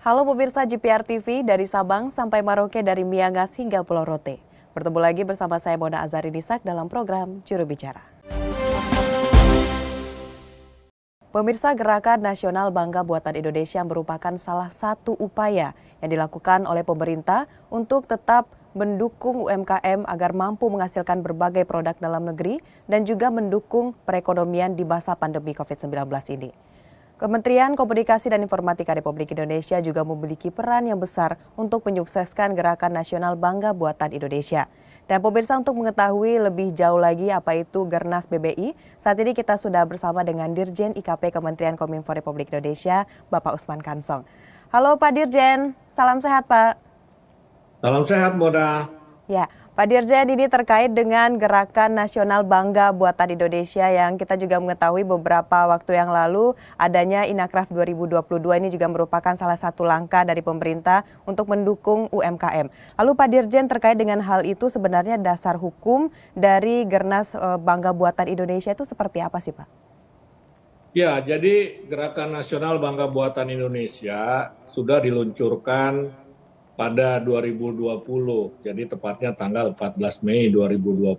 Halo pemirsa GPR TV dari Sabang sampai Maroke dari Miangas hingga Pulau Rote. Bertemu lagi bersama saya Mona Azari Nisak dalam program Juru Bicara. Pemirsa Gerakan Nasional Bangga Buatan Indonesia merupakan salah satu upaya yang dilakukan oleh pemerintah untuk tetap mendukung UMKM agar mampu menghasilkan berbagai produk dalam negeri dan juga mendukung perekonomian di masa pandemi COVID-19 ini. Kementerian Komunikasi dan Informatika Republik Indonesia juga memiliki peran yang besar untuk menyukseskan Gerakan Nasional Bangga Buatan Indonesia. Dan pemirsa, untuk mengetahui lebih jauh lagi apa itu Gernas BBI, saat ini kita sudah bersama dengan Dirjen IKP Kementerian Kominfo Republik Indonesia, Bapak Usman Kansong. Halo Pak Dirjen, salam sehat Pak. Salam sehat, Mona. Ya, Pak Dirjen, ini terkait dengan Gerakan Nasional Bangga Buatan Indonesia yang kita juga mengetahui beberapa waktu yang lalu adanya Inacraft 2022 ini juga merupakan salah satu langkah dari pemerintah untuk mendukung UMKM. Lalu Pak Dirjen, terkait dengan hal itu sebenarnya dasar hukum dari Gernas Bangga Buatan Indonesia itu seperti apa sih Pak? Ya, jadi Gerakan Nasional Bangga Buatan Indonesia sudah diluncurkan pada 2020, jadi tepatnya tanggal 14 Mei 2020.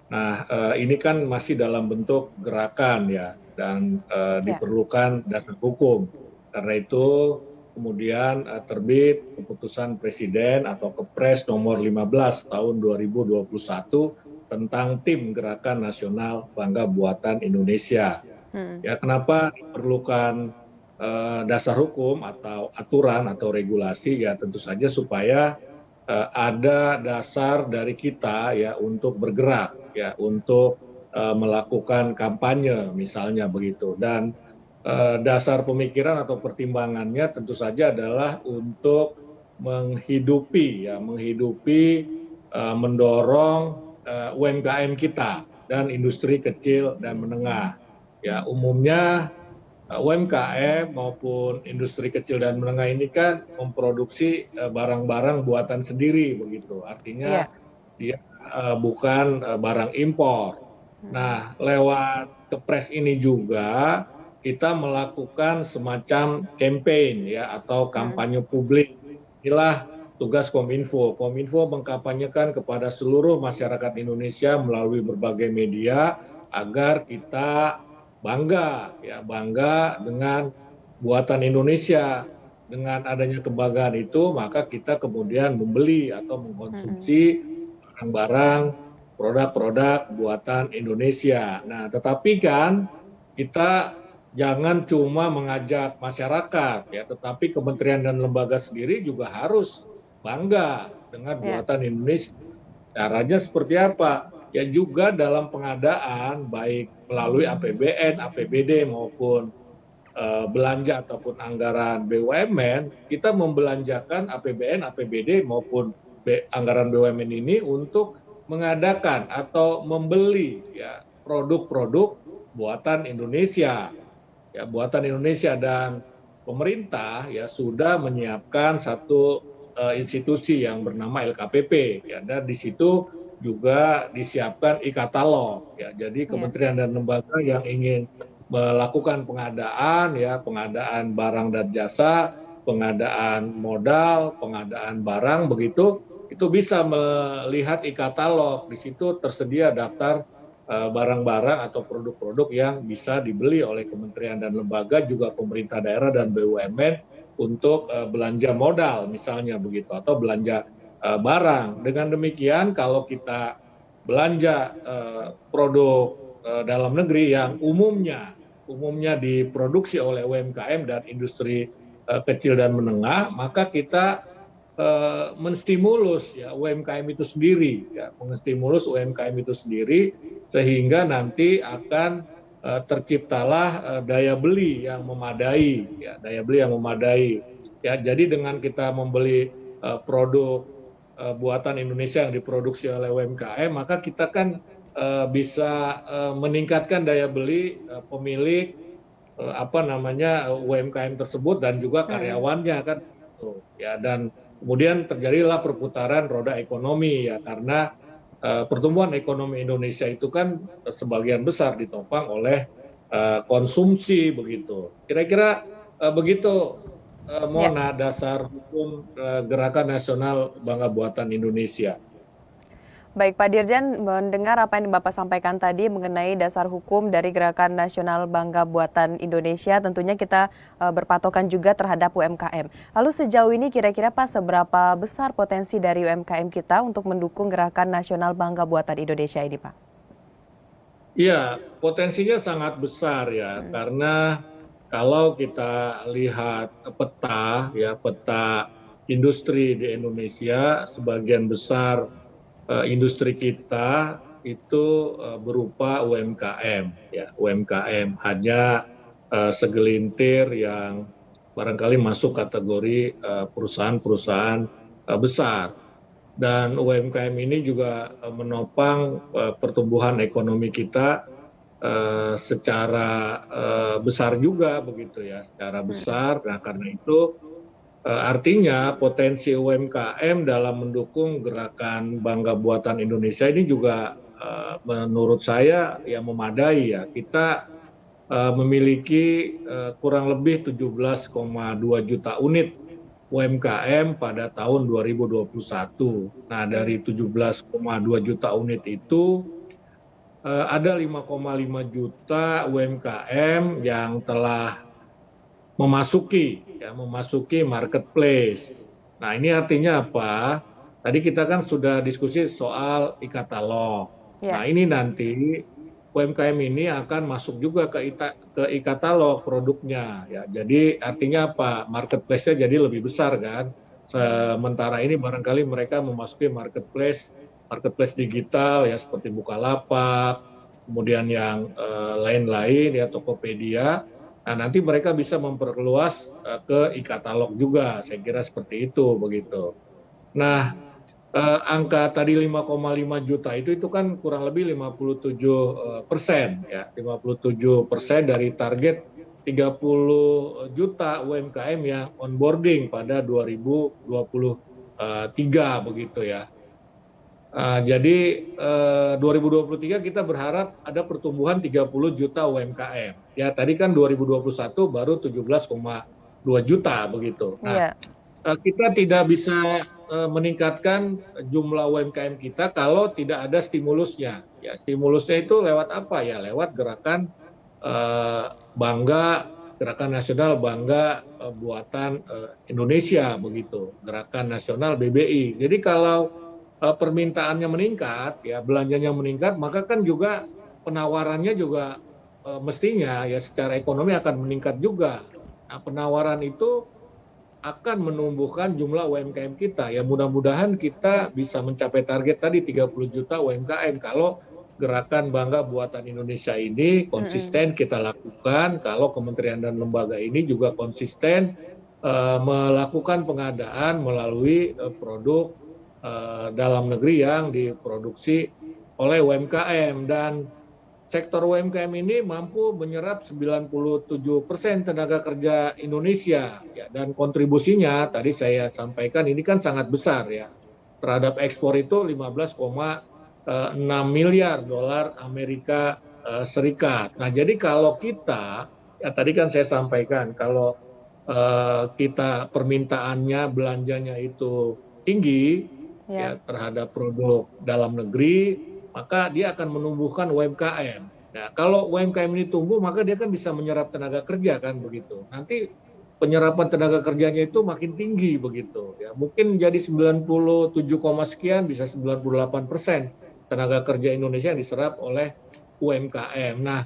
Nah, ini kan masih dalam bentuk gerakan ya, dan diperlukan dasar hukum. Karena itu kemudian terbit keputusan Presiden atau Kepres nomor 15 tahun 2021 tentang Tim Gerakan Nasional Bangga Buatan Indonesia. Ya, kenapa diperlukan dasar hukum atau aturan atau regulasi? Ya tentu saja supaya ada dasar dari kita ya untuk bergerak ya, untuk melakukan kampanye misalnya begitu. Dan dasar pemikiran atau pertimbangannya tentu saja adalah untuk menghidupi mendorong UMKM kita dan industri kecil dan menengah. Ya, umumnya UMKM maupun industri kecil dan menengah ini kan memproduksi barang-barang buatan sendiri begitu. Artinya dia bukan barang impor. Nah, lewat Kepres ini juga kita melakukan semacam campaign ya atau kampanye publik. Inilah tugas Kominfo. Kominfo mengkampanyekan kepada seluruh masyarakat Indonesia melalui berbagai media agar kita bangga dengan buatan Indonesia. Dengan adanya kebanggaan itu, maka kita kemudian membeli atau mengkonsumsi barang-barang, produk-produk buatan Indonesia. Nah, tetapi kan kita jangan cuma mengajak masyarakat ya, tetapi kementerian dan lembaga sendiri juga harus bangga dengan buatan Indonesia. Caranya seperti apa? Ya juga dalam pengadaan baik melalui APBN, APBD maupun belanja ataupun anggaran BUMN, kita membelanjakan APBN, APBD maupun anggaran BUMN ini untuk mengadakan atau membeli ya produk-produk buatan Indonesia. Ya, buatan Indonesia. Dan pemerintah ya sudah menyiapkan satu institusi yang bernama LKPP ya, dan di situ juga disiapkan e-katalog ya. Jadi kementerian dan lembaga yang ingin melakukan pengadaan barang dan jasa, pengadaan modal, pengadaan barang begitu, itu bisa melihat e-katalog. Di situ tersedia daftar barang-barang atau produk-produk yang bisa dibeli oleh kementerian dan lembaga, juga pemerintah daerah dan BUMN untuk belanja modal misalnya begitu, atau belanja barang. Dengan demikian kalau kita belanja produk dalam negeri yang umumnya diproduksi oleh UMKM dan industri kecil dan menengah, maka kita menstimulus ya UMKM itu sendiri ya, sehingga nanti akan terciptalah daya beli yang memadai ya. Jadi dengan kita membeli produk buatan Indonesia yang diproduksi oleh UMKM, maka kita kan bisa meningkatkan daya beli pemilik UMKM tersebut dan juga karyawannya kan ya. Dan kemudian terjadilah perputaran roda ekonomi ya, karena pertumbuhan ekonomi Indonesia itu kan sebagian besar ditopang oleh konsumsi begitu. Kira-kira begitu Ya. Mona, dasar hukum Gerakan Nasional Bangga Buatan Indonesia. Baik, Pak Dirjen, mendengar apa yang Bapak sampaikan tadi mengenai dasar hukum dari Gerakan Nasional Bangga Buatan Indonesia, tentunya kita berpatokan juga terhadap UMKM. Lalu sejauh ini kira-kira Pak, seberapa besar potensi dari UMKM kita untuk mendukung Gerakan Nasional Bangga Buatan Indonesia ini, Pak? Iya, potensinya sangat besar ya, karena kalau kita lihat peta industri di Indonesia, sebagian besar industri kita itu berupa UMKM, ya UMKM hanya segelintir yang barangkali masuk kategori perusahaan-perusahaan besar. Dan UMKM ini juga menopang pertumbuhan ekonomi kita secara besar juga begitu ya, secara besar. Nah karena itu artinya potensi UMKM dalam mendukung gerakan Bangga Buatan Indonesia ini juga menurut saya ya memadai ya. Kita memiliki kurang lebih 17,2 juta unit UMKM pada tahun 2021. Nah, dari 17,2 juta unit itu ada 5,5 juta UMKM yang telah memasuki marketplace. Nah, ini artinya apa? Tadi kita kan sudah diskusi soal e-katalog. Nah, Ya. ini nanti UMKM ini akan masuk juga ke e-katalog produknya ya. Jadi artinya apa? Marketplace-nya jadi lebih besar kan. Sementara ini barangkali mereka memasuki marketplace digital ya seperti Bukalapak, kemudian yang lain-lain ya Tokopedia. Nah, nanti mereka bisa memperluas ke e-katalog juga. Saya kira seperti itu begitu. Nah, angka tadi 5,5 juta itu kan kurang lebih 57% ya, 57% dari target 30 juta UMKM yang onboarding pada 2023 begitu ya. Jadi 2023 kita berharap ada pertumbuhan 30 juta UMKM. Ya tadi kan 2021 baru 17,2 juta begitu. Nah, Iya. kita tidak bisa meningkatkan jumlah UMKM kita kalau tidak ada stimulusnya. Ya, stimulusnya itu lewat apa ya? Lewat gerakan Gerakan Nasional Bangga Buatan Indonesia begitu. Gerakan Nasional BBI. Jadi kalau permintaannya meningkat, ya belanjanya meningkat, maka kan juga penawarannya juga mestinya ya secara ekonomi akan meningkat juga. Nah, penawaran itu akan menumbuhkan jumlah UMKM kita. Ya mudah-mudahan kita bisa mencapai target tadi 30 juta UMKM kalau gerakan Bangga Buatan Indonesia ini konsisten kita lakukan, kalau kementerian dan lembaga ini juga konsisten melakukan pengadaan melalui produk dalam negeri yang diproduksi oleh UMKM. Dan sektor UMKM ini mampu menyerap 97% tenaga kerja Indonesia ya, dan kontribusinya tadi saya sampaikan ini kan sangat besar ya. Terhadap ekspor itu 15,6 miliar dolar Amerika Serikat. Nah, jadi kalau kita ya tadi kan saya sampaikan kalau kita permintaannya belanjanya itu tinggi ya Ya. terhadap produk dalam negeri, maka dia akan menumbuhkan UMKM. Nah, kalau UMKM ini tumbuh, maka dia kan bisa menyerap tenaga kerja kan begitu. Nanti penyerapan tenaga kerjanya itu makin tinggi begitu. Ya, mungkin jadi 97, sekian bisa 98% tenaga kerja Indonesia yang diserap oleh UMKM. Nah,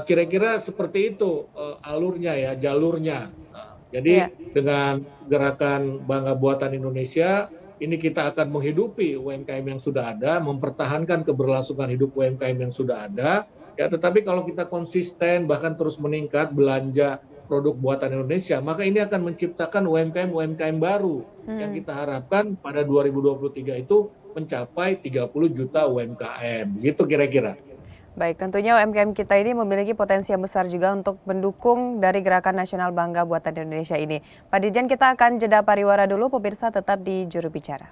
kira-kira seperti itu alurnya ya, jalurnya. Jadi Ya. dengan gerakan Bangga Buatan Indonesia ini kita akan menghidupi UMKM yang sudah ada, mempertahankan keberlangsungan hidup UMKM yang sudah ada. Ya, tetapi kalau kita konsisten bahkan terus meningkat belanja produk buatan Indonesia, maka ini akan menciptakan UMKM baru yang kita harapkan pada 2023 itu mencapai 30 juta UMKM. Gitu kira-kira. Baik, tentunya UMKM kita ini memiliki potensi yang besar juga untuk mendukung dari Gerakan Nasional Bangga Buatan Indonesia ini. Pak Dirjen, kita akan jeda pariwara dulu, pemirsa tetap di Juru Bicara.